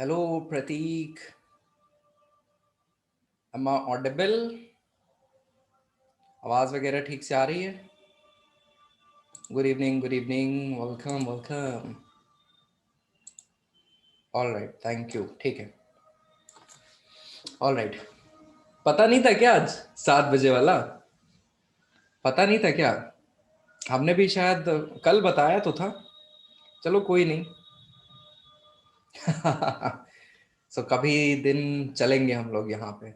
Hello Prateek, am I audible? आवाज वगैरह ठीक से आ रही है? Good evening, good evening, welcome welcome. All right, thank you. ठीक है, ऑल राइट। पता नहीं था क्या आज 7 बजे वाला? पता नहीं था क्या? हमने भी शायद कल बताया तो था। चलो कोई नहीं। सो कभी दिन चलेंगे हम लोग यहाँ पे,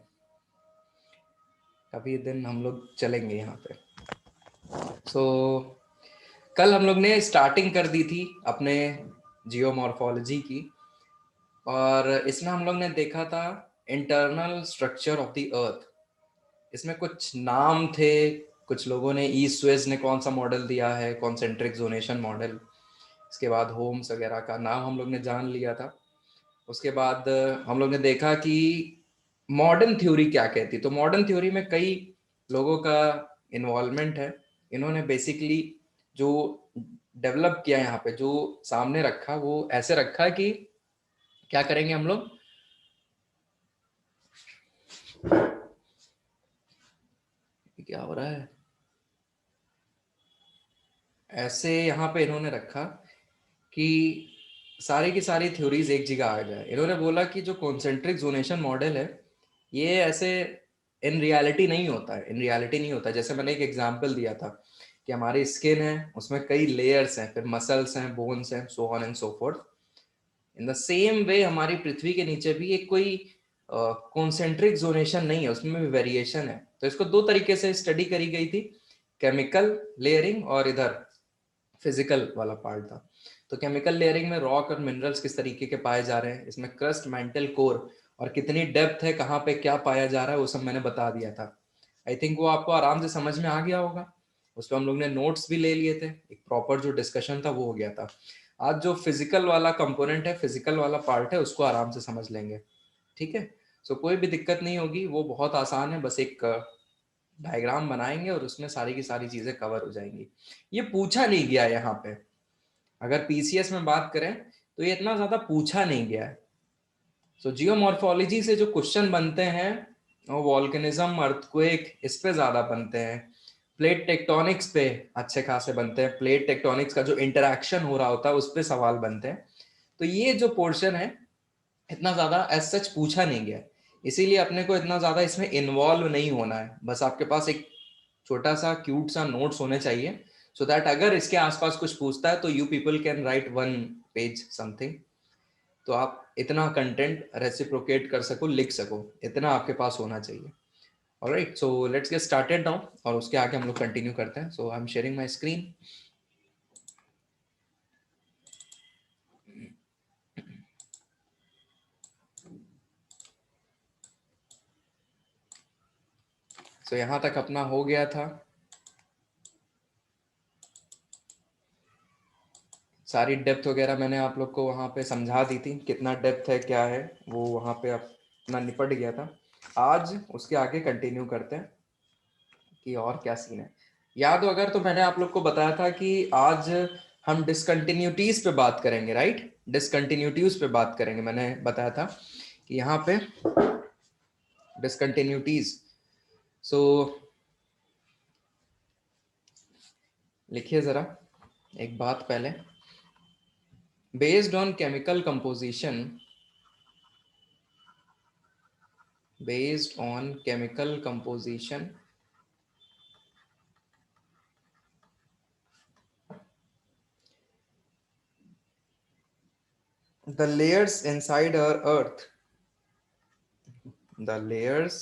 कभी दिन हम लोग चलेंगे यहाँ पे। सो कल हम लोग ने स्टार्टिंग कर दी थी अपने जियोमॉर्फोलॉजी की, और इसमें हम लोग ने देखा था internal structure of the earth. इसमें कुछ नाम थे, कुछ लोगों ने ईस्ट वेस्ट ने कौन सा मॉडल दिया है, कॉन्सेंट्रिक जोनेशन मॉडल। इसके बाद होम्स वगैरह का नाम हम लोग ने जान लिया था। उसके बाद हम लोग ने देखा कि मॉडर्न थ्योरी क्या कहती। तो मॉडर्न थ्योरी में कई लोगों का इन्वॉल्वमेंट है। इन्होंने बेसिकली जो डेवलप किया यहाँ पे, जो सामने रखा, वो ऐसे रखा कि क्या करेंगे हम लोग। क्या हो रहा है? ऐसे यहाँ पे इन्होंने रखा कि सारी की सारी थ्योरीज एक जगह आ जाए। इन्होंने बोला कि जो कॉन्सेंट्रिक जोनेशन मॉडल है, ये ऐसे इन रियलिटी नहीं होता है। इन रियलिटी नहीं होता। जैसे मैंने एक एग्जांपल दिया था कि हमारी स्किन है, उसमें कई लेयर्स हैं, फिर मसल्स हैं, बोन्स हैं, so on and so fourth. In the same way हमारी पृथ्वी के नीचे भी एक कोई कॉन्सेंट्रिक जोनेशन नहीं है, उसमें भी वेरिएशन है। तो इसको दो तरीके से स्टडी करी गई थी, केमिकल लेयरिंग और इधर फिजिकल वाला पार्ट था। तो केमिकल लेयरिंग में रॉक और मिनरल्स किस तरीके के पाए जा रहे हैं, इसमें क्रस्ट, मेंटल, कोर और कितनी डेप्थ है, कहाँ पे क्या पाया जा रहा है, वो सब मैंने बता दिया था। आई थिंक वो आपको आराम से समझ में आ गया होगा। उस पर हम लोग ने नोट्स भी ले लिए थे, एक प्रॉपर जो डिस्कशन था वो हो गया था। आज जो फिजिकल वाला कंपोनेंट है, फिजिकल वाला पार्ट है, उसको आराम से समझ लेंगे। ठीक है? सो कोई भी दिक्कत नहीं होगी, वो बहुत आसान है। बस एक डायग्राम बनाएंगे और उसमें सारी की सारी चीजें कवर हो जाएंगी। ये पूछा नहीं गया यहाँ पे। अगर पीसीएस में बात करें तो ये इतना ज्यादा पूछा नहीं गया है। सो जियोमॉर्फोलॉजी से जो क्वेश्चन बनते हैं वो वॉल्केनिज्म, अर्थक्वेक, इस पे ज्यादा बनते हैं। प्लेट टेक्टोनिक्स पे अच्छे खासे बनते हैं। प्लेट टेक्टोनिक्स का जो इंटरेक्शन हो रहा होता है उस पे सवाल बनते हैं। तो ये जो पोर्शन है इतना ज्यादा एज सच पूछा नहीं गया, इसीलिए अपने को इतना ज्यादा इसमें इन्वॉल्व नहीं होना है। बस आपके पास एक छोटा सा क्यूट सा नोट्स होने चाहिए, सो दैट अगर इसके आसपास कुछ पूछता है तो you people can write 1 page something. तो आप इतना कंटेंट रेसिप्रोकेट कर सको, लिख सको, इतना आपके पास होना चाहिए। All right, so let's get started now, और उसके आगे हम लोग कंटिन्यू करते हैं। So I am sharing my screen. So यहाँ तक अपना हो गया था। सारी डेप्थ वगैरह मैंने आप लोग को वहाँ पे समझा दी थी, कितना डेप्थ है क्या है, वो वहाँ पे अपना निपट गया था। आज उसके आगे कंटिन्यू करते हैं कि और क्या सीन है। याद हो अगर तो मैंने आप लोग को बताया था कि आज हम डिसकंटिन्यूटीज पे बात करेंगे, राइट? डिसकंटिन्यूटीज पे बात करेंगे, मैंने बताया था कि यहाँ पे डिसकंटिन्यूटीज। सो लिखिए जरा एक बात पहले। Based on chemical composition, based on chemical composition, the layers inside our earth, the layers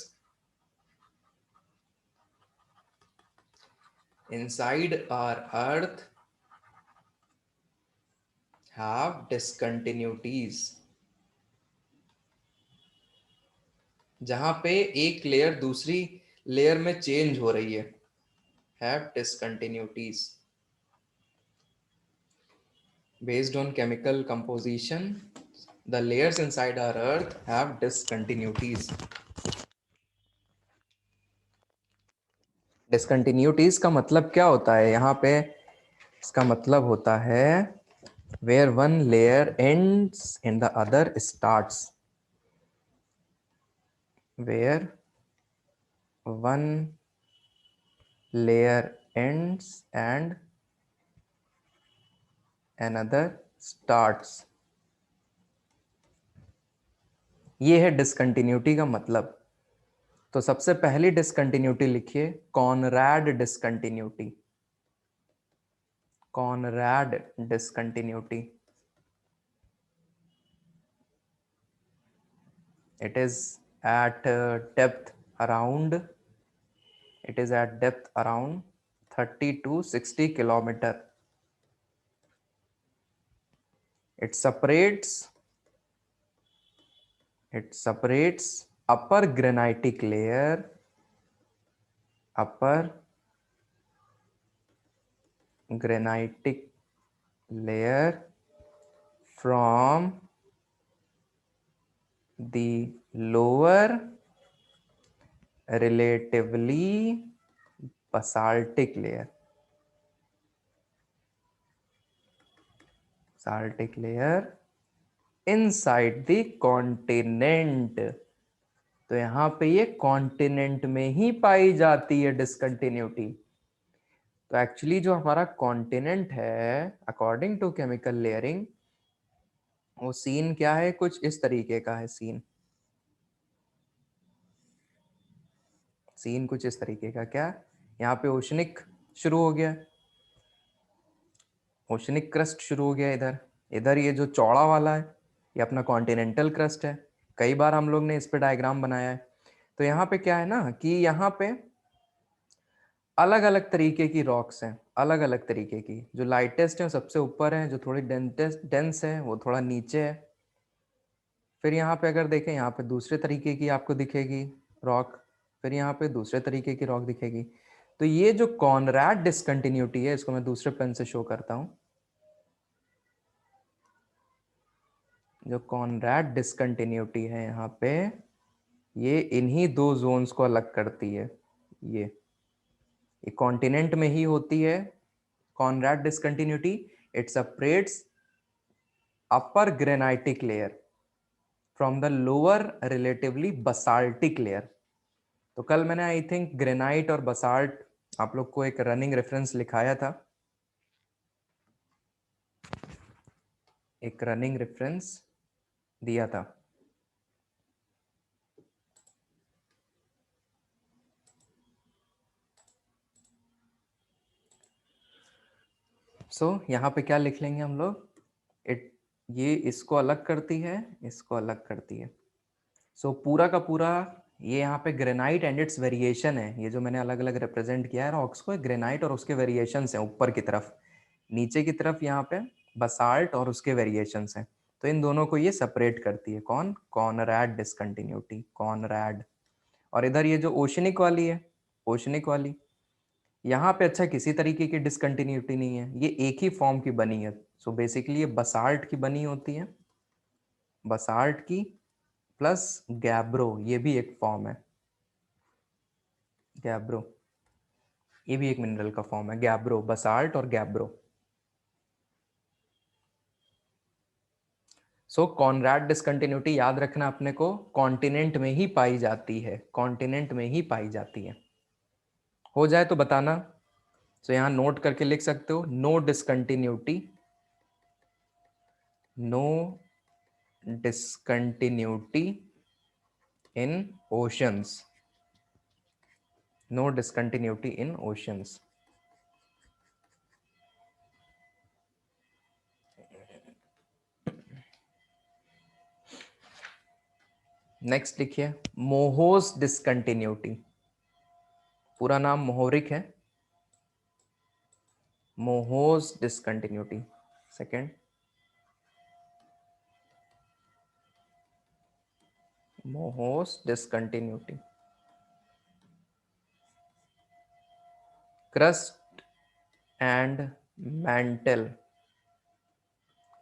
inside our earth have discontinuities। जहां पे एक लेयर दूसरी लेयर में चेंज हो रही है, have discontinuities। based on chemical composition, the layers inside our earth have discontinuities। Discontinuities का मतलब क्या होता है यहाँ पे? इसका मतलब होता है where one layer ends and the other starts, where one layer ends and another starts. ये है डिसकंटिन्यूटी का मतलब। तो सबसे पहली डिसकंटिन्यूटी लिखिए Conrad discontinuity. Conrad discontinuity, it is at depth around, it is at depth around 30 to 60 kilometer. It separates upper granitic layer, upper granitic layer from the lower relatively basaltic layer, basaltic layer inside the continent। तो यहाँ पे ये continent में ही पाई जाती है discontinuity. तो actually जो हमारा कॉन्टिनेंट है अकॉर्डिंग टू केमिकल लेयरिंग, वो सीन क्या है, कुछ इस तरीके का है। सीन कुछ इस तरीके का। क्या, यहाँ पे ओशनिक शुरू हो गया, ओशनिक क्रस्ट शुरू हो गया इधर। इधर ये जो चौड़ा वाला है ये अपना कॉन्टिनेंटल क्रस्ट है। कई बार हम लोग ने इस पे डायग्राम बनाया है। तो यहाँ पे क्या है ना कि यहाँ पे अलग अलग तरीके की रॉक्स हैं, अलग अलग तरीके की। जो लाइटेस्ट है सबसे ऊपर है, जो थोड़ी डेंस है वो थोड़ा नीचे है। फिर यहाँ पे अगर देखें, यहाँ पे दूसरे तरीके की आपको दिखेगी रॉक, फिर यहाँ पे दूसरे तरीके की रॉक दिखेगी। तो ये जो कॉनरैड डिसकंटिन्यूटी है, इसको मैं दूसरे पेन से शो करता हूँ। जो कॉनरैड डिसकंटिन्यूटी है यहाँ पे, ये इन्हीं दो जोन्स को अलग करती है। ये कॉन्टिनेंट में ही होती है Conrad discontinuity. It separates upper granitic layer from the lower relatively basaltic layer. तो कल मैंने आई थिंक ग्रेनाइट और बसाल्ट आप लोग को एक रनिंग रेफरेंस लिखाया था, एक रनिंग रेफरेंस दिया था। सो यहाँ पे क्या लिख लेंगे हम लोग, ये इसको अलग करती है, इसको अलग करती है। सो पूरा का पूरा ये यहाँ पे ग्रेनाइट एंड इट्स वेरिएशन है। ये जो मैंने अलग अलग रिप्रेजेंट किया है रॉक्स को, ग्रेनाइट और उसके वेरिएशंस हैं ऊपर की तरफ। नीचे की तरफ यहाँ पे बसाल्ट और उसके वेरिएशंस हैं। तो इन दोनों को ये सेपरेट करती है। कौन, कॉनरैड डिसकंटिन्यूटी, कॉनरैड। और इधर ये जो ओशनिक वाली है, ओशनिक वाली, यहाँ पे अच्छा किसी तरीके की डिसकंटिन्यूटी नहीं है, ये एक ही फॉर्म की बनी है। सो बेसिकली ये बसाल्ट की बनी होती है, बसाल्ट की प्लस गैब्रो, ये भी एक फॉर्म है। गैब्रो ये भी एक मिनरल का फॉर्म है, गैब्रो, बसाल्ट और गैब्रो। सो कॉनरैड डिसकंटिन्यूटी याद रखना अपने को, कॉन्टिनेंट में ही पाई जाती है, कॉन्टिनेंट में ही पाई जाती है। हो जाए तो बताना। सो यहां नोट करके लिख सकते हो, no discontinuity, no discontinuity in oceans, no discontinuity in oceans. Next लिखिए मोहोस डिसकंटिन्यूटी। पूरा नाम मोहोरिक है, Moho's discontinuity. Second, Moho's discontinuity. Crust and mantle,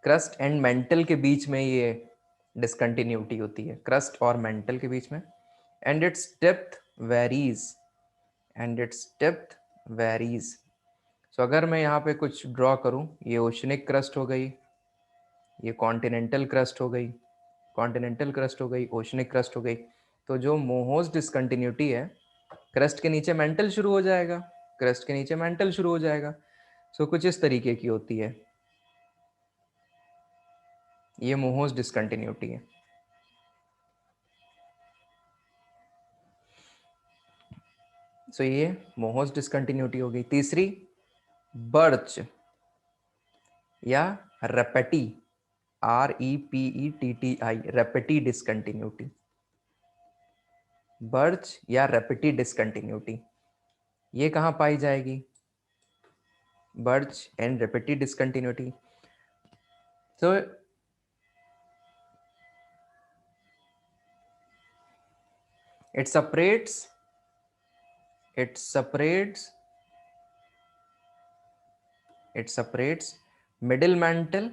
crust and mantle के बीच में ये डिसकंटिन्यूटी होती है, क्रस्ट और मेंटल के बीच में। And its depth varies, and its depth varies. So अगर मैं यहाँ पे कुछ ड्रॉ करूँ, ये ओशनिक क्रस्ट हो गई, ये कॉन्टिनेंटल क्रस्ट हो गई, कॉन्टिनेंटल क्रस्ट हो गई, ओशनिक क्रस्ट हो गई। तो जो मोहोस डिसकंटिन्यूटी है, क्रस्ट के नीचे मेंटल शुरू हो जाएगा, क्रस्ट के नीचे मेंटल शुरू हो जाएगा। सो कुछ इस तरीके की होती है, ये मोहोस डिसकंटिन्यूटी है। सो ये मोहोस डिसकंटिन्यूटी हो गई। तीसरी बर्च या Repetti, REPETTI, Repetti discontinuity. Birch या रेपेटी डिसकंटिन्यूटी ये कहाँ पाई जाएगी? Birch and Repetti discontinuity. तो it separates it separates it separates middle mantle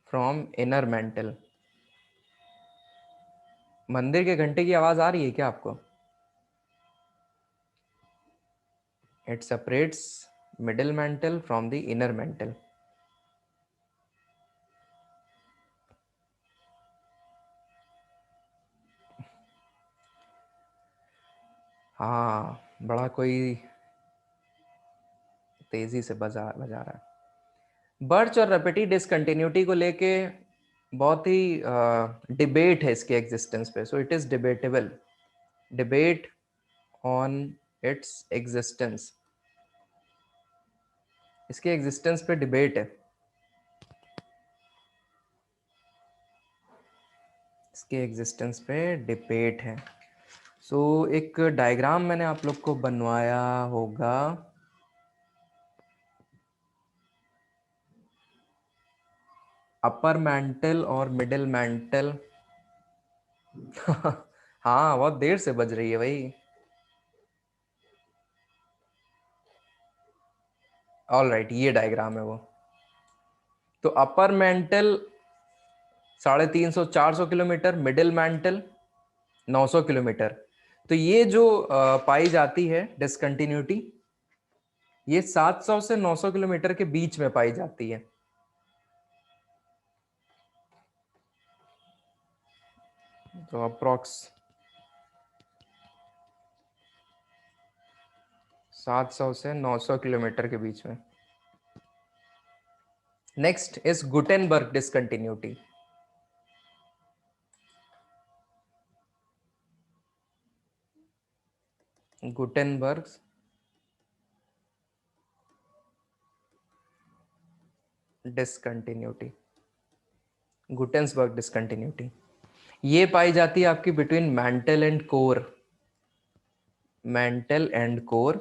from inner mantle। मंदिर के घंटे की आवाज आ रही है क्या आपको? It separates middle mantle from the inner mantle। हाँ, बड़ा कोई तेजी से बजा बजा रहा है। बर्च और रेपेटी डिसकंटिन्यूटी को लेके बहुत ही डिबेट है इसके एग्जिस्टेंस पे। So it is debatable, debate on its existence, इसके एग्जिस्टेंस पे डिबेट है, इसके एग्जिस्टेंस पे डिबेट है। सो एक डायग्राम मैंने आप लोग को बनवाया होगा, अपर मेंटल और मिडिल मेंटल। हाँ, बहुत देर से बज रही है भाई। ऑल राइट, ये डायग्राम है वो। तो upper mantle 350-400 kilometre, middle mental 900 kilometre. तो ये जो पाई जाती है डिसकंटिन्यूटी, ये 700 से 900 किलोमीटर के बीच में पाई जाती है। तो अप्रोक्स 700 से 900 किलोमीटर के बीच में। Next is Gutenberg discontinuity. Gutenberg discontinuity, Gutenberg discontinuity ये पाई जाती है आपकी between mantle and core, mantle and core.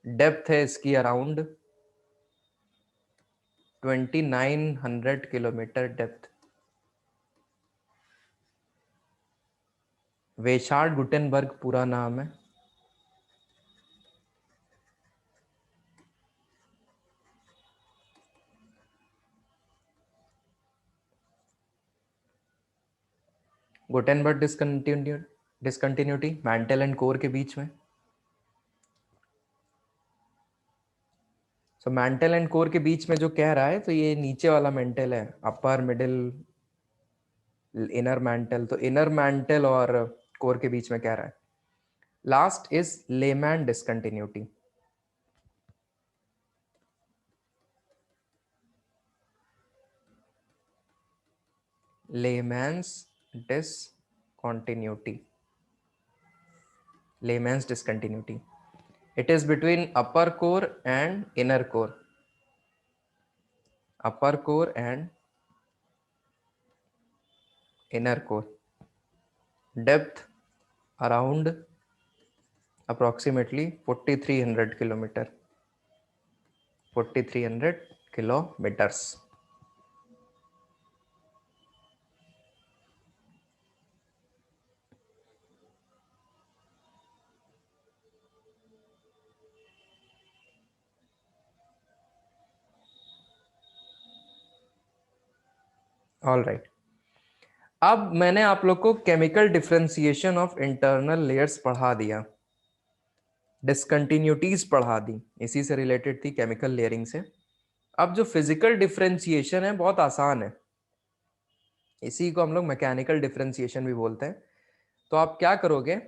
Depth है इसकी around 2900 kilometre depth. Wiechert Gutenberg पूरा नाम है। Gutenberg discontinuity mantle and core के बीच में। सो मेंटल एंड कोर के बीच में जो कह रहा है, तो ये नीचे वाला मेंटल है, अपर मिडिल इनर मेंटल। तो इनर मेंटल और कोर के बीच में कह रहा है। Last is layman discontinuity. Layman's discontinuity, layman's discontinuity, it is between upper core and inner core, upper core and inner core, depth around approximately 4300 kilometer, 4300 kilometers। All right, अब मैंने आप लोग को chemical differentiation of internal layers पढ़ा दिया। Discontinuities पढ़ा दी, इसी से रिलेटेड थी, केमिकल लेयरिंग से। अब जो फिजिकल डिफरेंशिएशन है बहुत आसान है, इसी को हम लोग मैकेनिकल डिफरेंशिएशन भी बोलते हैं। तो आप क्या करोगे,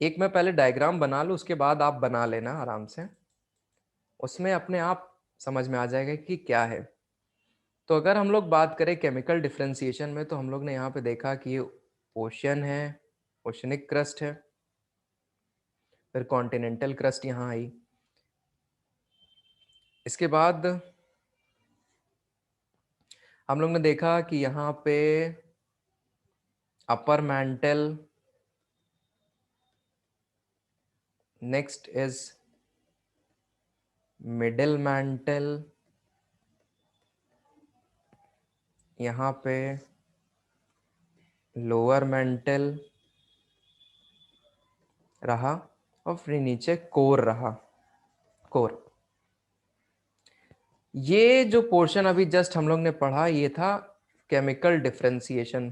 एक मैं पहले डायग्राम बना लूँ, उसके बाद आप बना लेना आराम से, उसमें अपने आप समझ में आ जाएगा कि क्या है। तो अगर हम लोग बात करें केमिकल डिफरेंशिएशन में, तो हम लोग ने यहाँ पे देखा कि ये ओशियन है, ओशनिक क्रस्ट है, फिर कॉन्टिनेंटल क्रस्ट यहाँ आई। इसके बाद हम लोग ने देखा कि यहाँ पे upper mantle, next is middle mantle, यहाँ पे लोअर मेंटल रहा, और फिर नीचे कोर रहा, कोर। ये जो पोर्शन अभी जस्ट हम लोग ने पढ़ा, ये था केमिकल डिफरेंशिएशन।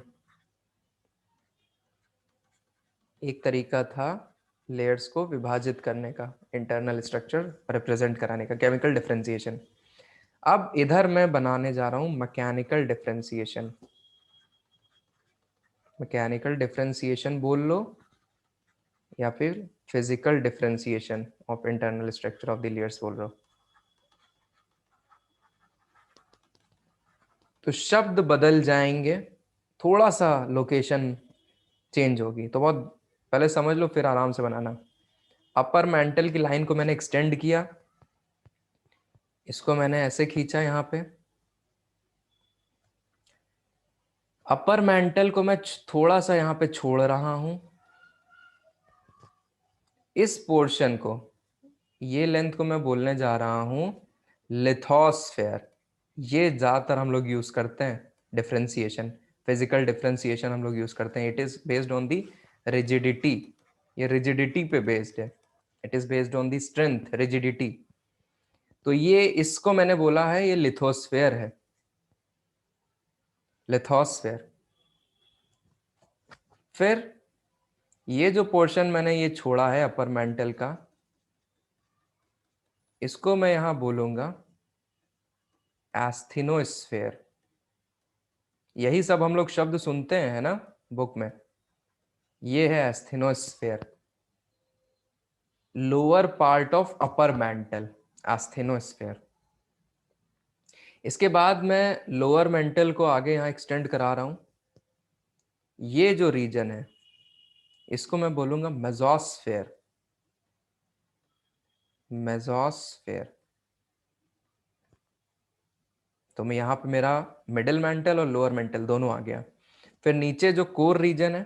एक तरीका था लेयर्स को विभाजित करने का, इंटरनल स्ट्रक्चर रिप्रेजेंट कराने का, केमिकल डिफरेंशिएशन। अब इधर मैं बनाने जा रहा हूं मैकेनिकल डिफरेंशिएशन। मैकेनिकल डिफरेंशिएशन बोल लो, या फिर physical differentiation of internal structure of the layers बोल रहा हूं। तो शब्द बदल जाएंगे, थोड़ा सा लोकेशन चेंज होगी, तो बहुत पहले समझ लो फिर आराम से बनाना। अपर मेंटल की लाइन को मैंने एक्सटेंड किया, इसको मैंने ऐसे खींचा यहाँ पे। अपर मेंटल को मैं थोड़ा सा यहाँ पे छोड़ रहा हूं, इस पोर्शन को, ये लेंथ को मैं बोलने जा रहा हूं लिथोस्फेयर। ये ज्यादातर हम लोग यूज करते हैं डिफरेंशिएशन, फिजिकल डिफरेंशिएशन हम लोग यूज करते हैं। It is based on the rigidity, ये रिजिडिटी पे बेस्ड है, it is based on the strength, rigidity. तो ये इसको मैंने बोला है ये लिथोस्फेयर है, लिथोस्फेयर। फिर ये जो पोर्शन मैंने ये छोड़ा है अपर मेंटल का, इसको मैं यहां बोलूंगा एस्थेनोस्फेयर। यही सब हम लोग शब्द सुनते हैं, है ना, बुक में। ये है asthenosphere, lower part of upper mantle, asthenosphere. इसके बाद मैं लोअर मेंटल को आगे यहां एक्सटेंड करा रहा हूं। ये जो रीजन है इसको मैं बोलूंगा मेसोस्फेयर, मेसोस्फेयर। तो मैं यहां पे मेरा मिडिल मेंटल और लोअर मेंटल दोनों आ गया। फिर नीचे जो कोर रीजन है,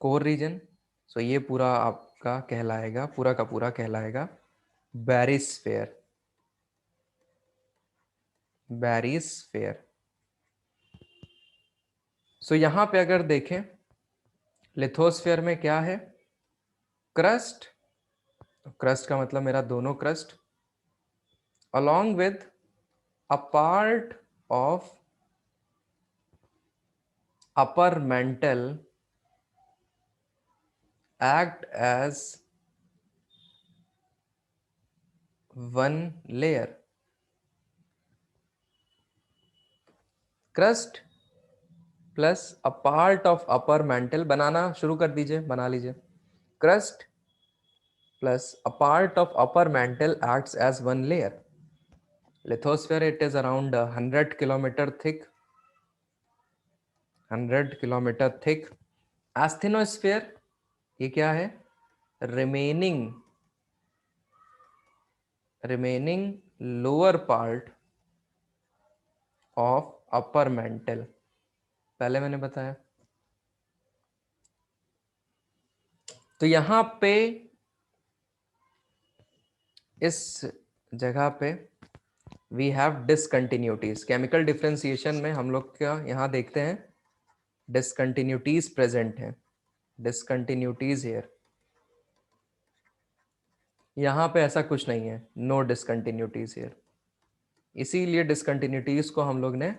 कोर रीजन, सो ये पूरा आपका कहलाएगा, पूरा का पूरा कहलाएगा बैरिस्फेयर, बैरिस्फेयर। सो यहां पे अगर देखें लिथोस्फेयर में क्या है, क्रस्ट, क्रस्ट का मतलब मेरा दोनों crust, along with a part of upper mantle act as one layer। Crust plus a part of upper mantle, बनाना शुरू कर दीजिए, बना लीजिए। Crust plus a part of upper mantle acts as one layer। lithosphere it is around 100 kilometer thick, 100 kilometer thick। asthenosphere ये क्या है, remaining, remaining lower part of upper mantle, पहले मैंने बताया। तो यहां पे इस जगह पे we have discontinuities. Chemical differentiation में हम लोग क्या यहां देखते हैं, डिसकंटिन्यूटीज प्रेजेंट है, डिसकंटिन्यूटीज हियर। यहां पे ऐसा कुछ नहीं है, नो डिसकंटिन्यूटीज हियर। इसीलिए डिसकंटिन्यूटीज को हम लोग ने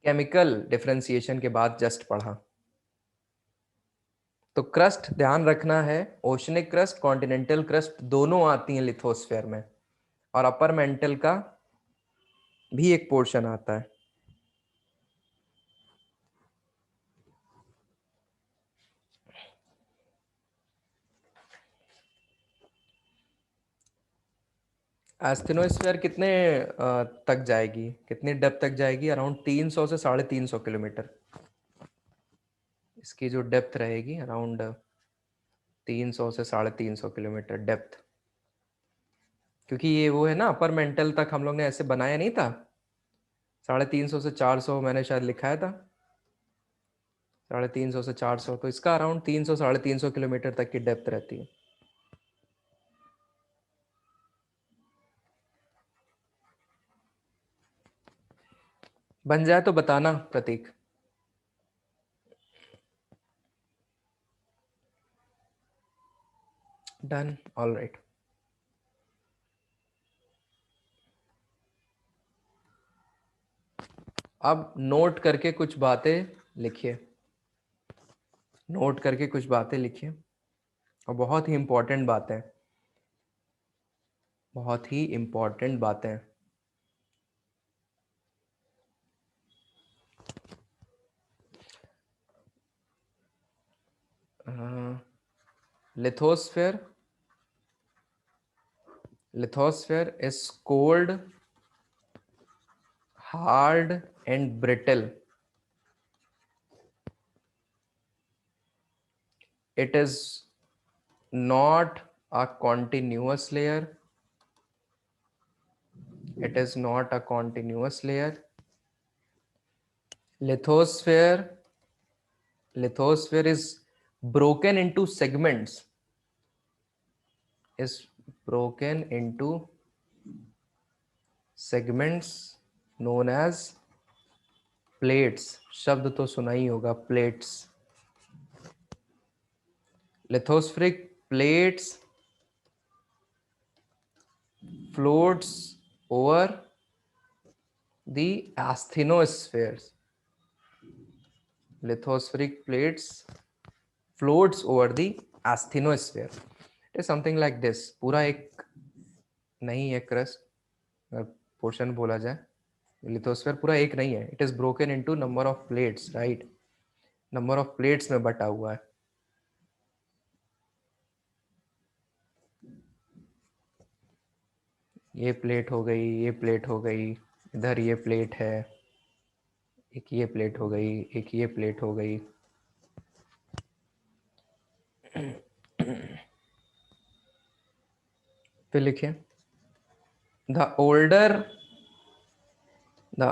केमिकल डिफरेंशिएशन के बाद जस्ट पढ़ा। तो क्रस्ट ध्यान रखना है, ओशनिक क्रस्ट, कॉन्टिनेंटल क्रस्ट दोनों आती हैं लिथोस्फेयर में, और अपर मेंटल का भी एक पोर्शन आता है। एस्थेनोस्फेयर कितने तक जाएगी, कितनी डेप्थ तक जाएगी? अराउंड 300 से 350 किलोमीटर इसकी जो डेप्थ रहेगी, अराउंड 300 से 350 किलोमीटर डेप्थ। क्योंकि ये वो है ना, अपर मेंटल तक हम लोग ने ऐसे बनाया नहीं था, 350 से 400 मैंने शायद लिखाया था, 350 से 400, तो इसका अराउंड 300 350 किलोमीटर तक की डेप्थ रहती है। बन जाए तो बताना प्रतीक। Done, all right. अब नोट करके कुछ बातें लिखिए, नोट करके कुछ बातें लिखिए, और बहुत ही इंपॉर्टेंट बातें, बहुत ही इंपॉर्टेंट बातें। Lithosphere, lithosphere is cold, hard and brittle. It is not a continuous layer. It is not a continuous layer. Lithosphere is broken into segments. Is broken into segments known as plates. शब्द तो सुना ही होगा, plates. Lithospheric plates floats over the asthenospheres. Lithospheric plates floats over the asthenosphere. It is something like this. पूरा एक नहीं है crust, portion बोला जाए, लिथोस्फेयर पूरा एक नहीं है। It is broken into number of plates, right, number of plates में बटा हुआ है। ये प्लेट हो गई, ये प्लेट हो गई, इधर ये प्लेट है, एक ये प्लेट हो गई, एक ये प्लेट हो गई। फिर लिखिए, the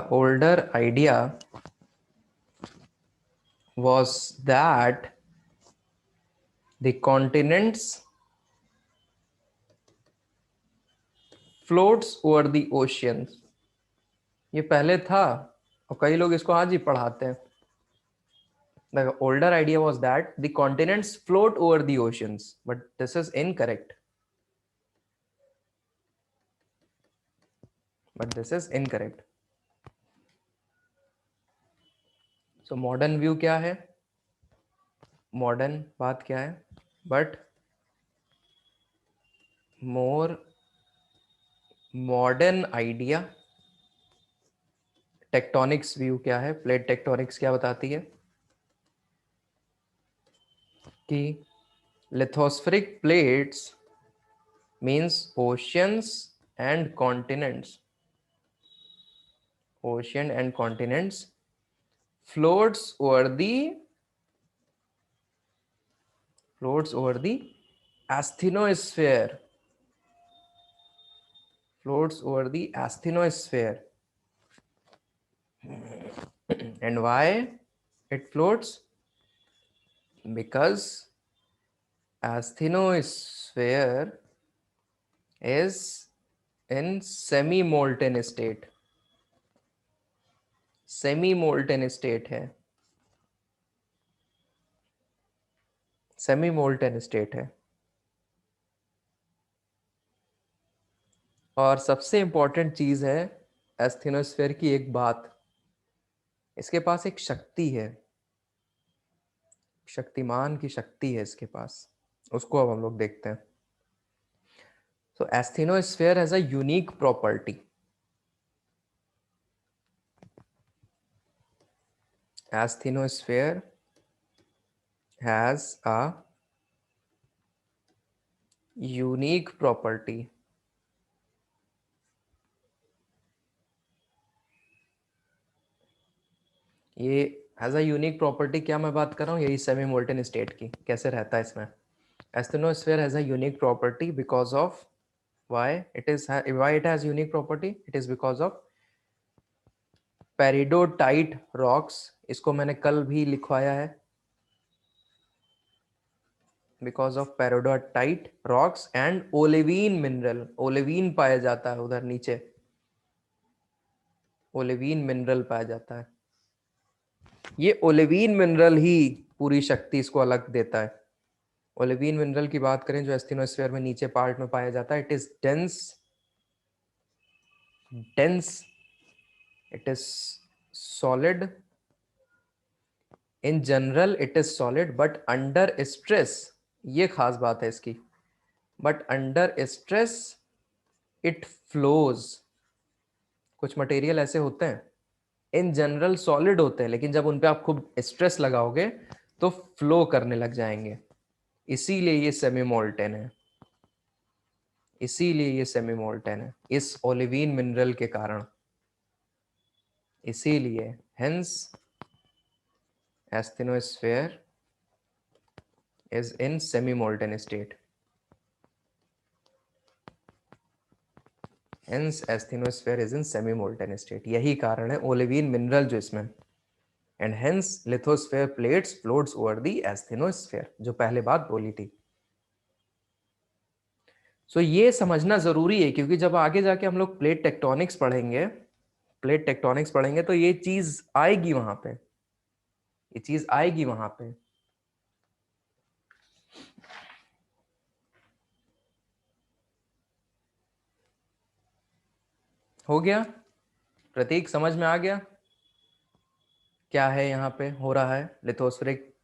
older idea was that the continents floats over the oceans. ये पहले था, और कई लोग इसको आज ही पढ़ाते हैं। The older idea was that the continents float over the oceans, but this is incorrect. But this is incorrect. So modern view क्या है? Modern बात क्या है? But more modern idea, tectonics view क्या है? प्लेट टेक्टोनिक्स क्या बताती है कि lithospheric plates means oceans and continents, ocean and continents floats over the asthenosphere, floats over the asthenosphere. And why it floats? Because asthenosphere is in semi molten state, semi molten state है, semi molten state है। और सबसे important चीज है asthenosphere की एक बात, इसके पास एक शक्ति है, शक्तिमान की शक्ति है इसके पास, उसको अब हम लोग देखते हैं। So asthenosphere has a unique property. Asthenosphere has a unique property. ये हैज अ यूनिक प्रॉपर्टी, क्या मैं बात कर रहा हूँ, यही सेमी मोल्टन स्टेट की कैसे रहता है इसमें। Asthenosphere has a unique property because of why it has unique property, it is because of peridotite rocks. इसको मैंने कल भी लिखवाया है, because of peridotite rocks and olivine mineral. Olivine पाया जाता है उधर नीचे, ओलेवीन मिनरल पाया जाता है। ये ओलेवीन मिनरल ही पूरी शक्ति इसको अलग देता है। ओलेवीन मिनरल की बात करें जो एस्थेनोस्फेयर में नीचे पार्ट में पाया जाता है, it is dense, it is solid. In general it is solid but under stress, ये खास बात है इसकी, but under stress it flows. कुछ मटेरियल ऐसे होते हैं इन जनरल सॉलिड होते हैं, लेकिन जब उन पे आप खूब स्ट्रेस लगाओगे तो फ्लो करने लग जाएंगे। इसीलिए ये सेमी मोल्टेन है, इसीलिए ये सेमी मोल्टेन है, इस ओलिवीन मिनरल के कारण। इसीलिए hence asthenosphere is in semi molten state. Hence asthenosphere is in semi molten state, यही कारण है ओलिवीन मिनरल जो इसमें। And hence lithosphere plates floats over the asthenosphere, जो पहले बात बोली थी। सो ये समझना जरूरी है, क्योंकि जब आगे जाके हम लोग प्लेट टेक्टोनिक्स पढ़ेंगे, प्लेट टेक्टोनिक्स पढ़ेंगे तो ये चीज आएगी वहां पे, ये चीज आएगी वहां पे। हो गया प्रतीक, समझ में आ गया क्या है यहाँ पे हो रहा है। लिथोस्फेरिक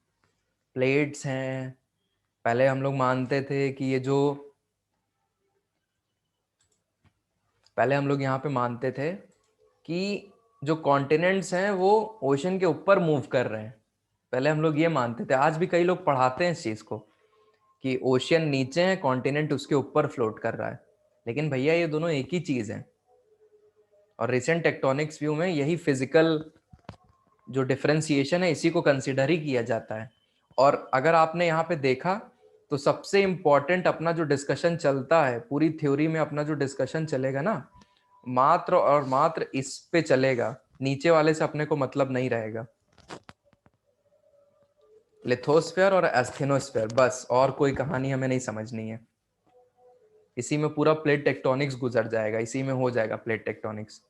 प्लेट्स हैं। पहले हम लोग मानते थे कि ये जो, पहले हम लोग यहाँ पे मानते थे कि जो कॉन्टिनेंट्स हैं वो ओशन के ऊपर मूव कर रहे हैं। पहले हम लोग ये मानते थे, आज भी कई लोग पढ़ाते हैं इस चीज को कि ओशियन नीचे है, कॉन्टिनेंट उसके ऊपर फ्लोट कर रहा है। लेकिन भैया ये दोनों एक ही चीज है, और रिसेंट टेक्टोनिक्स व्यू में यही फिजिकल जो डिफरेंशिएशन है इसी को कंसिडर ही किया जाता है। और अगर आपने यहाँ पे देखा तो सबसे इंपॉर्टेंट अपना जो डिस्कशन चलता है पूरी थ्योरी में, अपना जो डिस्कशन चलेगा ना, मात्र और मात्र इस पे चलेगा, नीचे वाले से अपने को मतलब नहीं रहेगा। लिथोस्फेयर और एस्थेनोस्फेयर, बस, और कोई कहानी हमें नहीं समझनी है। इसी में पूरा प्लेट टेक्टोनिक्स गुजर जाएगा, इसी में हो जाएगा प्लेट टेक्टोनिक्स।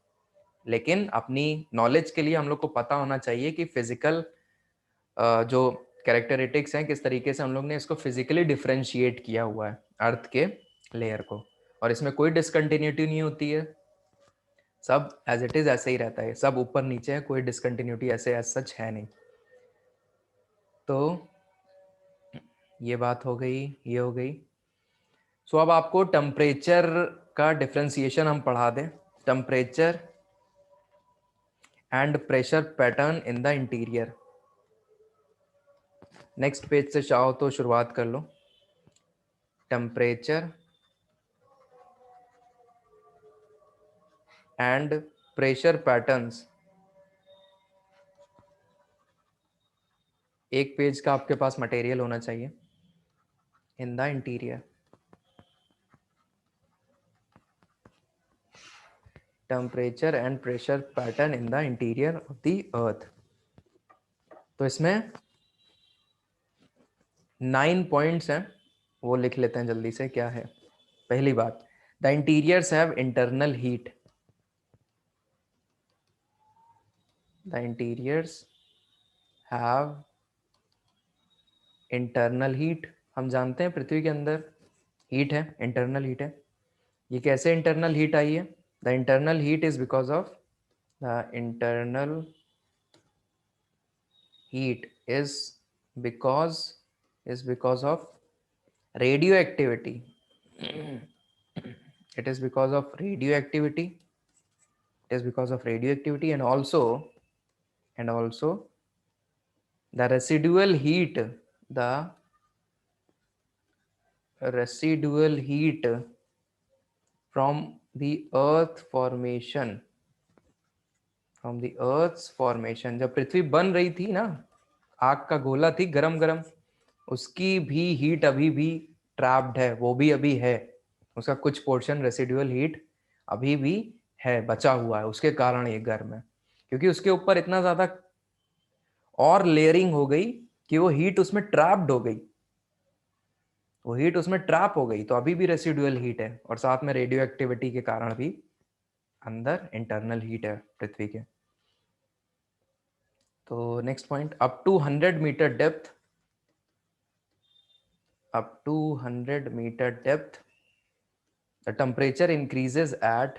लेकिन अपनी नॉलेज के लिए हम लोग को पता होना चाहिए कि फिजिकल जो कैरेक्टरिस्टिक्स हैं, किस तरीके से हम लोग ने इसको फिजिकली डिफरेंशिएट किया हुआ है अर्थ के लेयर को। और इसमें कोई डिसकंटिन्यूटी नहीं होती है, सब एज इट इज ऐसे ही रहता है, सब ऊपर नीचे है, कोई डिसकंटिन्यूटी ऐसे एज सच है नहीं। तो ये बात हो गई, ये हो गई। सो अब आपको टेम्परेचर का डिफरेंशिएशन हम पढ़ा दें। Temperature and pressure pattern in the interior. Next page से चाहो तो शुरुआत कर लो। टेम्परेचर एंड प्रेशर पैटर्न्स, एक पेज का आपके पास मटेरियल होना चाहिए। In the interior, temperature and pressure pattern in the interior of the earth. तो इसमें 9 पॉइंट्स हैं, वो लिख लेते हैं जल्दी से। क्या है पहली बात, the interiors have internal heat. The interiors have internal heat. हम जानते हैं पृथ्वी के अंदर हीट है, इंटरनल हीट है। ये कैसे इंटरनल हीट आई है? The internal heat is because of, the internal heat is because because of radioactivity. It is because of radioactivity. It is because of radioactivity, and also the residual heat, the residual heat from the earth formation, from the earth's formation. जब पृथ्वी बन रही थी ना, आग का गोला थी गरम गरम, उसकी भी हीट अभी भी ट्रैप्ड है, वो भी अभी है, उसका कुछ पोर्शन रेसिडुअल हीट अभी भी है, बचा हुआ है, उसके कारण ये गर्म है. क्योंकि उसके ऊपर इतना ज्यादा और लेयरिंग हो गई कि वो हीट उसमें ट्रैप्ड हो गई, वो हीट उसमें ट्रैप हो गई, तो अभी भी रेसिडुअल हीट है, और साथ में रेडियो एक्टिविटी के कारण भी अंदर इंटरनल हीट है पृथ्वी के. तो next point, up to 100 metre depth, up to 100 meter depth, the temperature increases at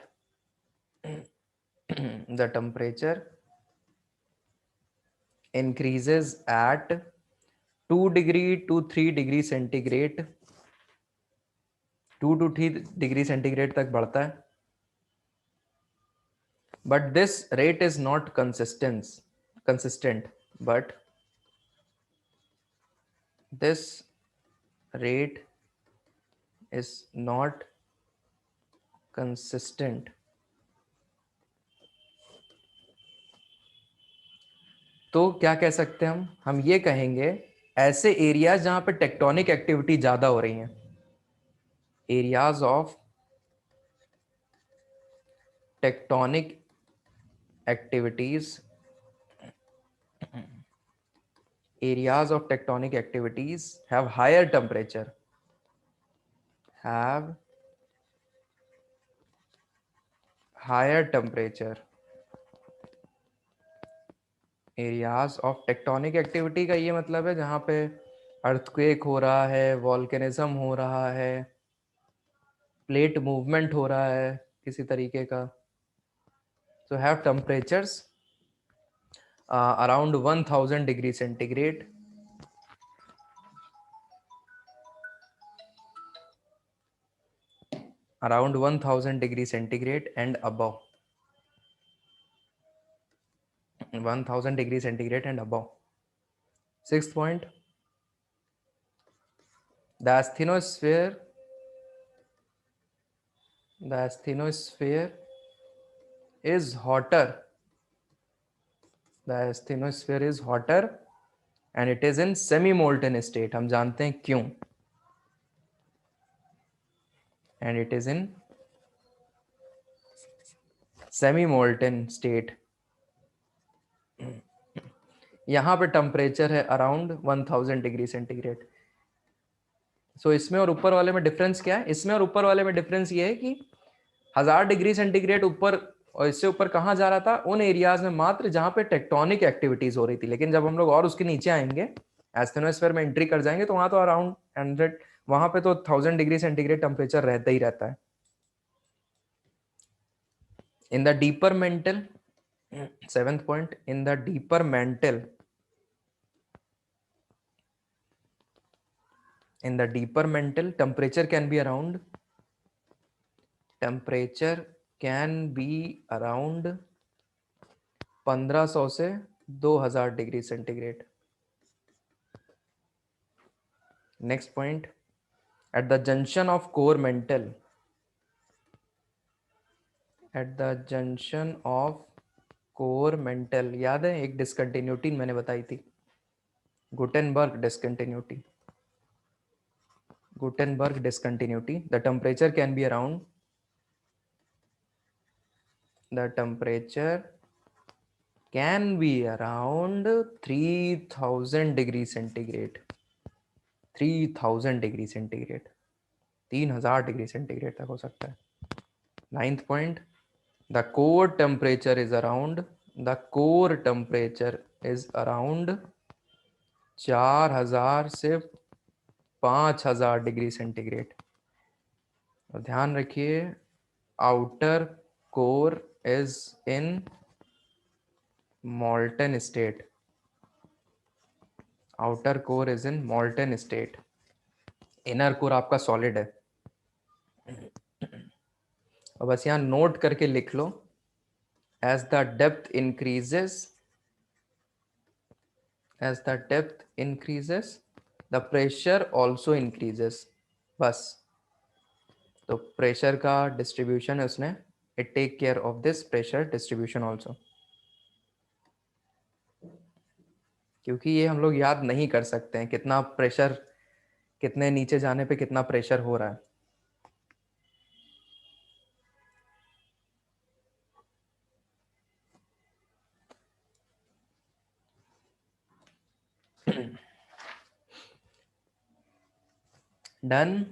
the temperature increases at 2 degree to 3 degree centigrade, 2 to 3 degree centigrade तक बढ़ता है. But this rate is not consistent, but this rate is not consistent. तो क्या कह सकते हैं हम ये कहेंगे ऐसे एरियाज जहां पे टेक्टोनिक एक्टिविटी ज्यादा हो रही हैं, areas of tectonic activities, areas of tectonic activities have higher temperature, have higher temperature. Areas of tectonic activity का ये मतलब है जहाँ पे अर्थक्वेक हो रहा है, वॉल्केनिज्म हो रहा है, प्लेट मूवमेंट हो रहा है किसी तरीके का. So have temperatures around 1000 degree centigrade, around 1000 degree centigrade and above, 1000 degree centigrade and above. Sixth point, the asthenosphere, the asthenosphere is hotter, the asthenosphere is hotter and it is in semi molten state. हम जानते हैं क्यों, and it is in semi molten state. यहाँ पे temperature है around 1000 degree centigrade. सो इसमें और ऊपर वाले में डिफरेंस क्या है? इसमें और ऊपर वाले में डिफरेंस ये है कि 1000 डिग्री सेंटीग्रेड ऊपर, और इससे ऊपर कहाँ जा रहा था? उन एरियाज में मात्र जहां पे टेक्टोनिक एक्टिविटीज हो रही थी. लेकिन जब हम लोग और उसके नीचे आएंगे, एस्थेनोस्फीयर में एंट्री कर जाएंगे, तो वहां तो अराउंड 100, वहां पे तो 1000 डिग्री सेंटीग्रेड टेम्परेचर रहता ही रहता है. In the deeper mental, seventh point, in the deeper mental, in the deeper mantle temperature can be around, temperature can be around 1500 से 2000 degree centigrade. Next point, at the junction of core mantle, at the junction of core mantle, याद है एक discontinuity मैंने बताई थी, Gutenberg discontinuity, Gutenberg discontinuity. The temperature can be around, the temperature can be around 3000 degree centigrade, 3000 degree centigrade, 3000 degree centigrade तक हो सकता है. Ninth point, the core temperature is around, the core temperature is around 4000 से 5000 degree centigrade. और ध्यान रखिए, outer core is in molten state, outer core is in molten state, inner core आपका solid है। और बस यहाँ नोट करके लिख लो, as the depth increases, as the depth increases the pressure also increases। बस, तो प्रेशर का डिस्ट्रीब्यूशन है उसने, it take care of this pressure distribution also. क्योंकि ये हम लोग याद नहीं कर सकते हैं कितना प्रेशर, कितने नीचे जाने पे कितना प्रेशर हो रहा है। डन।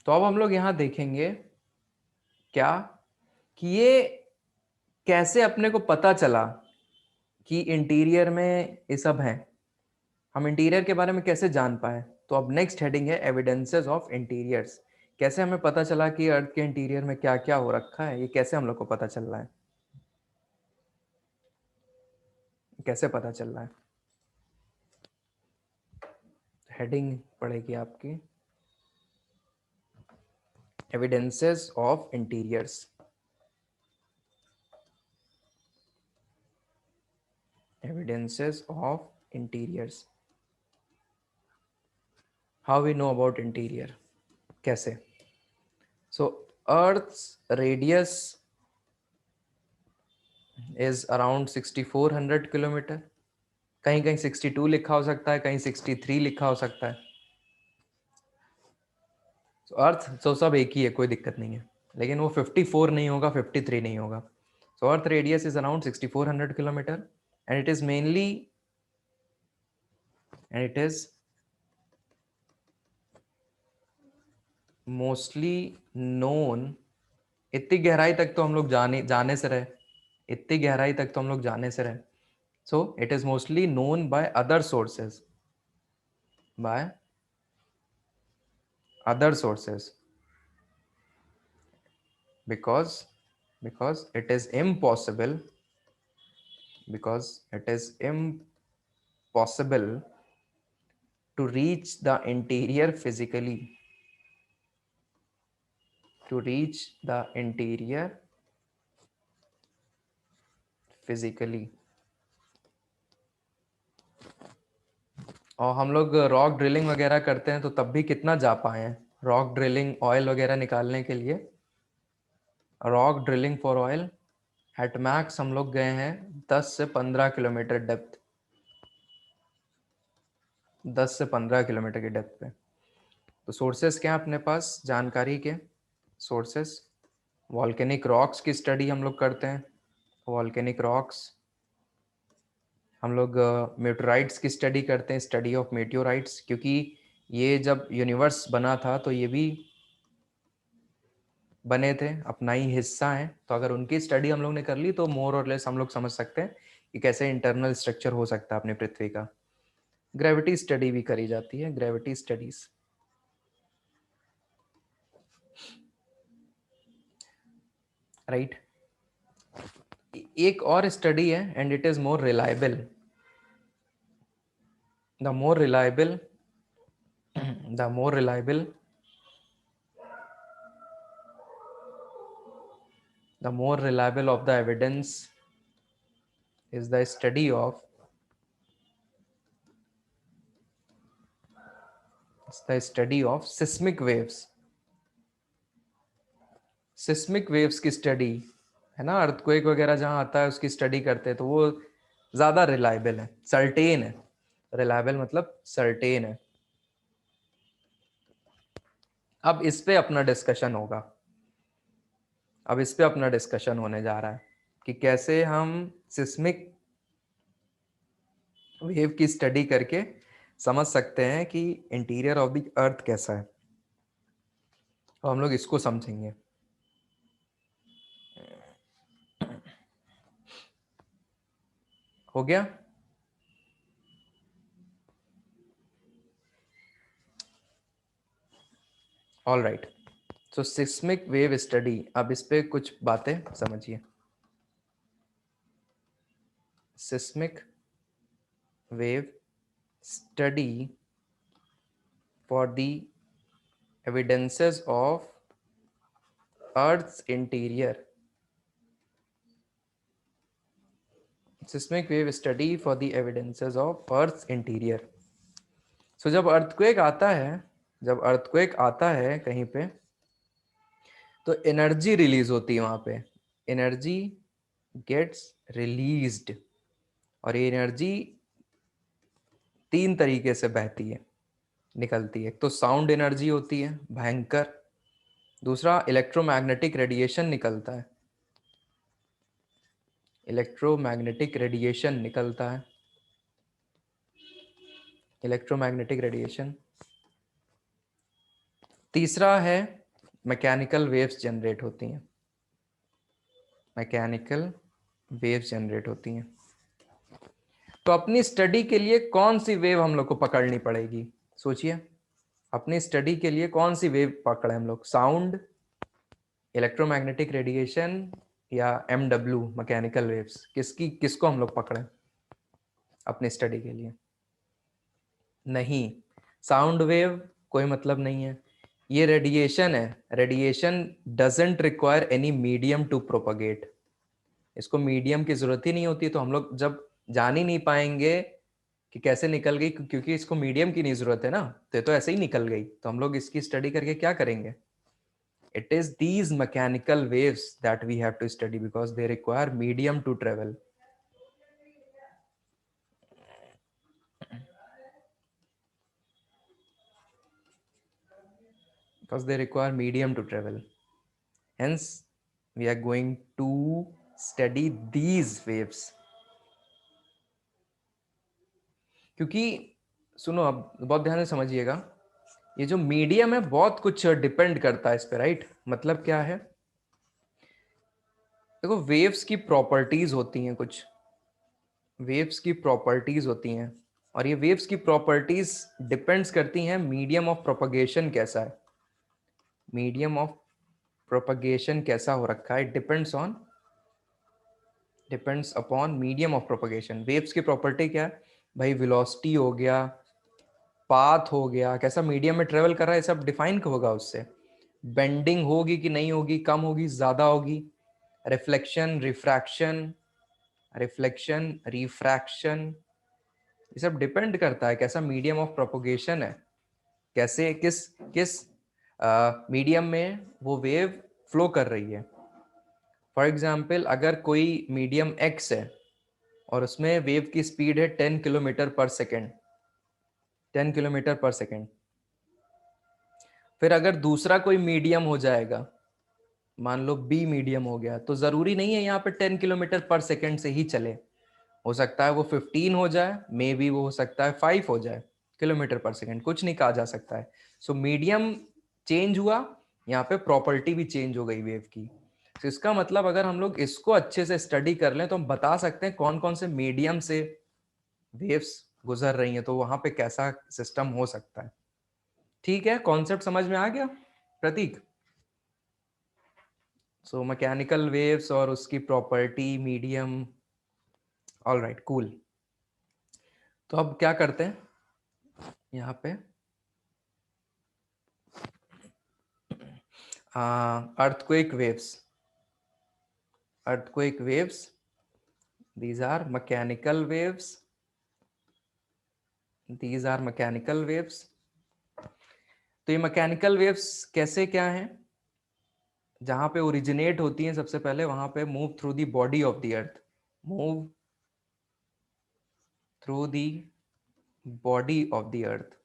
तो अब हम लोग यहां देखेंगे क्या, कि ये कैसे अपने को पता चला कि इंटीरियर में ये सब है, हम इंटीरियर के बारे में कैसे जान पाए। तो अब नेक्स्ट हेडिंग है एविडेंसेस ऑफ इंटीरियर्स। कैसे हमें पता चला कि अर्थ के इंटीरियर में क्या क्या हो रखा है, ये कैसे हम लोग को पता चल रहा है, कैसे पता चल रहा है। हेडिंग पड़ेगी आपकी evidences of interiors. Evidences of interiors, how we know about interior, कैसे। So earth's radius is around 6400 kilometre. कहीं कहीं 62 लिखा हो सकता है, कहीं 63 लिखा हो सकता है। तो अर्थ तो सब एक ही है, कोई दिक्कत नहीं है, लेकिन वो 54 नहीं होगा, 53 नहीं होगा। So earth radius is around 6400 kilometre and it is mainly, and it is mostly known. इतनी गहराई तक तो हम लोग जाने से रहे, इतनी गहराई तक तो हम लोग जाने से रहे। So it is mostly known by other sources, by other sources, because because it is impossible, because it is impossible to reach the interior physically, to reach the interior physically। और हम लोग रॉक ड्रिलिंग वगैरह करते हैं तो तब भी कितना जा पाए हैं रॉक ड्रिलिंग, ऑयल वगैरह निकालने के लिए। Rock drilling for oil at max हम लोग गए हैं 10 से 15 किलोमीटर डेप्थ, 10 से 15 किलोमीटर की डेप्थ पे। तो सोर्सेस क्या है अपने पास जानकारी के सोर्सेस, वॉल्केनिक रॉक्स की स्टडी हम लोग करते हैं, वॉल्केनिक रॉक्स। हम लोग मेटेराइट्स की स्टडी करते हैं, स्टडी ऑफ मेटेओराइट्स, क्योंकि ये जब यूनिवर्स बना था तो ये भी बने थे, अपना ही हिस्सा है। तो अगर उनकी स्टडी हम लोग ने कर ली तो मोर और लेस हम लोग समझ सकते हैं कि कैसे इंटरनल स्ट्रक्चर हो सकता है अपने पृथ्वी का। ग्रेविटी स्टडी भी करी जाती है, ग्रेविटी स्टडीज, राइट। एक और स्टडी है and it is more reliable, the more reliable, the more reliable, the more reliable of the evidence is the study of, it's the study of seismic waves। Seismic waves की study है ना, earthquake वगैरह जहां आता है उसकी study करते हैं, तो वो ज्यादा रिलायबल है, सर्टेन है। रिलायबल मतलब सर्टेन है। अब इस पे अपना डिस्कशन होगा, अब इस पे अपना डिस्कशन होने जा रहा है कि कैसे हम सिस्मिक वेव की स्टडी करके समझ सकते हैं कि इंटीरियर ऑफ द अर्थ कैसा है। तो हम लोग इसको समझेंगे। हो गया। All right. तो सिस्मिक वेव स्टडी, अब इस पे कुछ बातें समझिए। Seismic wave study for the evidences of earth interior. Seismic wave study for the evidences of earth interior. So जब अर्थक्वेक आता है, जब अर्थक्वेक आता है कहीं पे, तो एनर्जी रिलीज होती है वहां पे, एनर्जी गेट्स रिलीज्ड। और ये एनर्जी तीन तरीके से बहती है, निकलती है। एक तो साउंड एनर्जी होती है भयंकर, दूसरा इलेक्ट्रोमैग्नेटिक रेडिएशन निकलता है, इलेक्ट्रोमैग्नेटिक रेडिएशन निकलता है, इलेक्ट्रोमैग्नेटिक रेडिएशन। तीसरा है मैकेनिकल वेव्स जनरेट होती हैं, मैकेनिकल वेव्स जनरेट होती हैं। तो अपनी स्टडी के लिए कौन सी वेव हम लोग को पकड़नी पड़ेगी, सोचिए। अपनी स्टडी के लिए कौन सी वेव पकड़े हम लोग, साउंड, इलेक्ट्रोमैग्नेटिक रेडिएशन या एमडब्ल्यू मैकेनिकल वेव्स, किसको हम लोग पकड़े अपनी स्टडी के लिए? नहीं, साउंड वेव कोई मतलब नहीं है, ये रेडिएशन है। Radiation doesn't require any medium to propagate, इसको मीडियम की जरूरत ही नहीं होती। तो हम लोग जब जान ही नहीं पाएंगे कि कैसे निकल गई, क्योंकि इसको मीडियम की नहीं जरूरत है ना, तो ऐसे ही निकल गई, तो हम लोग इसकी स्टडी करके क्या करेंगे? It is these mechanical waves that we have to study because they require medium to travel. Because they require medium to travel. Hence, we are going to study these waves. क्योंकि सुनो, अब बहुत ध्यान से समझिएगा, ये जो मीडियम है बहुत कुछ डिपेंड करता है इस पे, राइट? मतलब क्या है, देखो वेव्स की प्रॉपर्टीज होती हैं कुछ, वेव्स की प्रॉपर्टीज होती हैं, और ये वेव्स की प्रॉपर्टीज डिपेंड्स करती हैं मीडियम ऑफ प्रोपगेशन कैसा है, मीडियम ऑफ प्रोपगेशन कैसा हो रखा है। Depends upon medium of propagation. Waves की प्रॉपर्टी क्या है भाई? वेलोसिटी हो गया, पाथ हो गया, कैसा मीडियम में ट्रेवल कर रहा है, सब डिफाइन होगा उससे। बेंडिंग होगी कि नहीं होगी, कम होगी ज्यादा होगी, रिफ्लेक्शन रिफ्रैक्शन, रिफ्लेक्शन रिफ्रैक्शन, ये सब डिपेंड करता है कैसा मीडियम ऑफ प्रोपगेशन है, कैसे किस किस मीडियम में वो वेव फ्लो कर रही है। फॉर एग्जाम्पल, अगर कोई मीडियम एक्स है और उसमें वेव की स्पीड है 10 किलोमीटर पर सेकेंड, 10 किलोमीटर पर सेकेंड, फिर अगर दूसरा कोई मीडियम हो जाएगा, मान लो बी मीडियम हो गया, तो जरूरी नहीं है यहाँ पे 10 किलोमीटर पर सेकेंड से ही चले, हो सकता है वो 15 हो जाए, मे बी वो हो सकता है 5 हो जाए किलोमीटर पर सेकेंड, कुछ नहीं कहा जा सकता है। सो मीडियम चेंज हुआ, यहाँ पे प्रॉपर्टी भी चेंज हो गई वेव की। तो इसका मतलब अगर हम लोग इसको अच्छे से स्टडी कर लें तो हम बता सकते हैं कौन कौन से मीडियम से वेव्स गुजर रही हैं, तो वहां पे कैसा सिस्टम हो सकता है। ठीक है, कॉन्सेप्ट समझ में आ गया प्रतीक? सो मैकेनिकल वेव्स और उसकी property, medium, all right, cool. तो अब क्या करते हैं यहाँ पे, earthquake waves, earthquake waves, these are mechanical waves, these are mechanical waves। तो ये मैकेनिकल वेव्स कैसे क्या हैं, जहां पे ओरिजिनेट होती हैं सबसे पहले वहां पे move through the body of the earth, move through the body of the earth,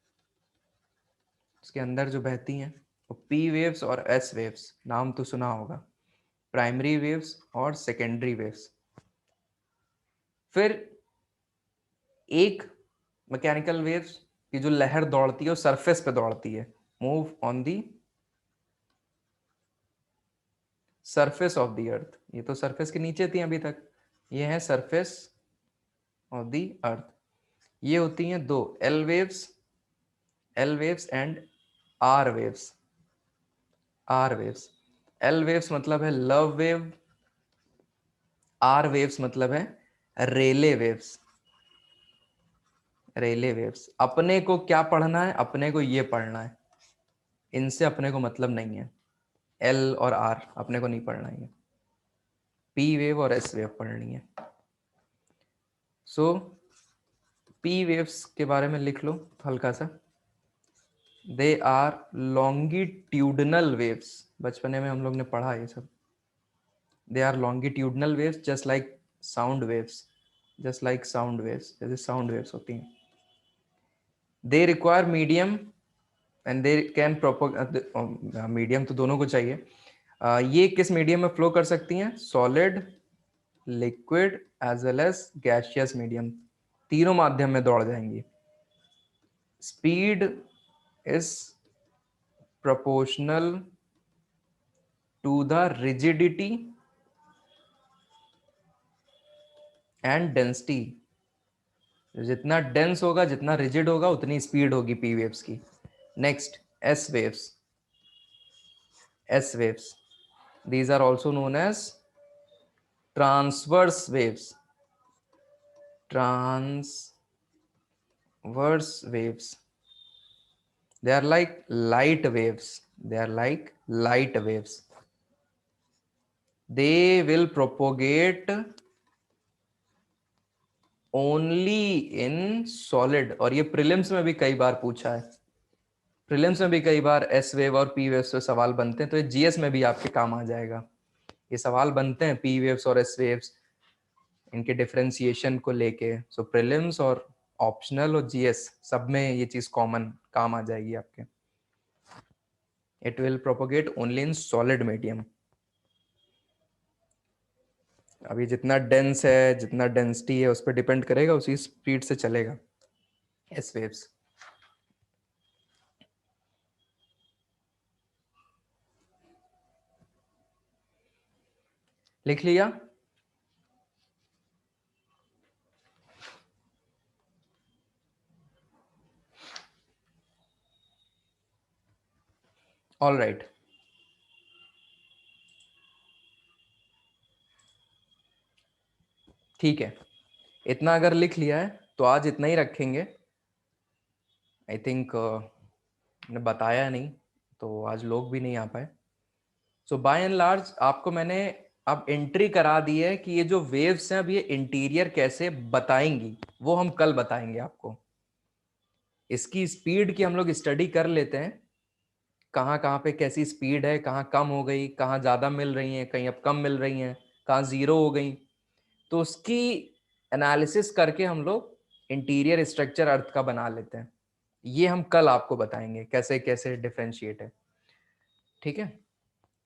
उसके अंदर जो बहती हैं वो पी वेव्स और एस वेव्स, नाम तो सुना होगा, प्राइमरी वेव्स और सेकेंडरी वेव्स। फिर एक मैकेनिकल वेव्स की जो लहर दौड़ती है वो सरफेस पे दौड़ती है, move on the surface of the earth. ये तो सरफेस के नीचे थी अभी तक, ये है सरफेस ऑफ द अर्थ। ये होती हैं दो, L waves, L waves and R waves, R waves, L waves मतलब है लव वेव, आर वेव्स मतलब है रेले वेव्स। रेले वेव्स अपने को क्या पढ़ना है, अपने को ये पढ़ना है, इनसे अपने को मतलब नहीं है। एल और आर अपने को नहीं पढ़ना है, पी वेव और एस वेव पढ़नी है। सो पी वेव्स के बारे में लिख लो हल्का सा। दे आर लॉन्गिट्यूडनल वेव्स, बचपने में हम लोग ने पढ़ा ये सब। They are longitudinal waves just like sound waves, just like sound waves, जैसे साउंड वेव्स होती हैं। They require medium and they can propagate, medium तो दोनों को चाहिए। ये किस मीडियम में फ्लो कर सकती हैं? Solid, liquid as well as gaseous medium, तीनों माध्यम में दौड़ जाएंगी। Speed is proportional to the rigidity and density, जितना डेंस होगा, जितना रिजिड होगा, उतनी स्पीड होगी पी वेव्स की। Next S waves, S waves these are also known as transverse waves, transverse waves, they are like light waves, they are like light waves, they will propagate only in solid. और ये prelims में भी कई बार पूछा है, prelims में भी कई बार एस वेव और पी वेव्स पे सवाल बनते हैं, तो ये जीएस में भी आपके काम आ जाएगा। ये सवाल बनते हैं पी वेव्स और एस वेव्स, इनके डिफरेंशिएशन को लेके। सो प्रीलिम्स और ऑप्शनल और जीएस सब में ये चीज कॉमन काम आ जाएगी आपके। It will propagate only in solid medium. अभी जितना डेंस है, जितना डेंसिटी है, उस पर डिपेंड करेगा, उसी स्पीड से चलेगा एस वेव्स। लिख लिया? ऑल राइट, ठीक है। इतना अगर लिख लिया है तो आज इतना ही रखेंगे। आई थिंक मैंने बताया नहीं तो आज लोग भी नहीं आ पाए। सो बाय एंड लार्ज आपको मैंने अब एंट्री करा दी है कि ये जो वेव्स हैं अब ये इंटीरियर कैसे बताएंगी, वो हम कल बताएंगे आपको। इसकी स्पीड की हम लोग स्टडी कर लेते हैं, कहाँ कहाँ पे कैसी स्पीड है, कहाँ कम हो गई, कहाँ ज़्यादा मिल रही हैं, कहीं अब कम मिल रही हैं, कहाँ ज़ीरो हो गई। तो उसकी एनालिसिस करके हम लोग इंटीरियर स्ट्रक्चर अर्थ का बना लेते हैं। ये हम कल आपको बताएंगे कैसे कैसे डिफरेंशिएट है, ठीक है।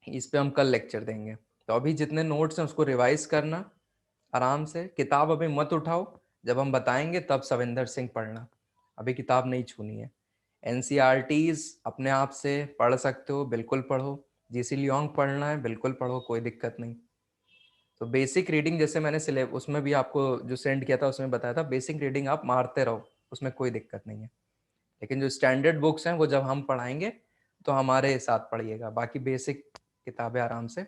इस पे हम कल लेक्चर देंगे। तो अभी जितने नोट्स हैं उसको रिवाइज करना आराम से, किताब अभी मत उठाओ, जब हम बताएंगे तब सविंदर सिंह पढ़ना, अभी किताब नहीं छूनी है। एनसीईआरटीज अपने आप से पढ़ सकते हो, बिल्कुल पढ़ो। जीसी लियोंग पढ़ना है बिल्कुल पढ़ो, कोई दिक्कत नहीं। तो बेसिक रीडिंग जैसे मैंने सिलेब उसमें भी आपको जो सेंड किया था उसमें बताया था, बेसिक रीडिंग आप मारते रहो, उसमें कोई दिक्कत नहीं है। लेकिन जो स्टैंडर्ड बुक्स हैं वो जब हम पढ़ाएंगे तो हमारे साथ पढ़िएगा, बाकी बेसिक किताबें आराम से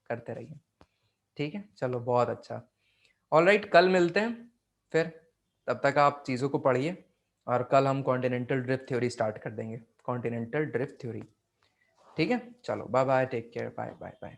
करते रहिए, ठीक है। चलो बहुत अच्छा, ऑल राइट, कल मिलते हैं फिर। तब तक आप चीज़ों को पढ़िए और कल हम कॉन्टिनेंटल ड्रिफ्ट थ्योरी स्टार्ट कर देंगे, कॉन्टिनेंटल ड्रिफ्ट थ्योरी, ठीक है। चलो bye bye, take care, bye bye bye.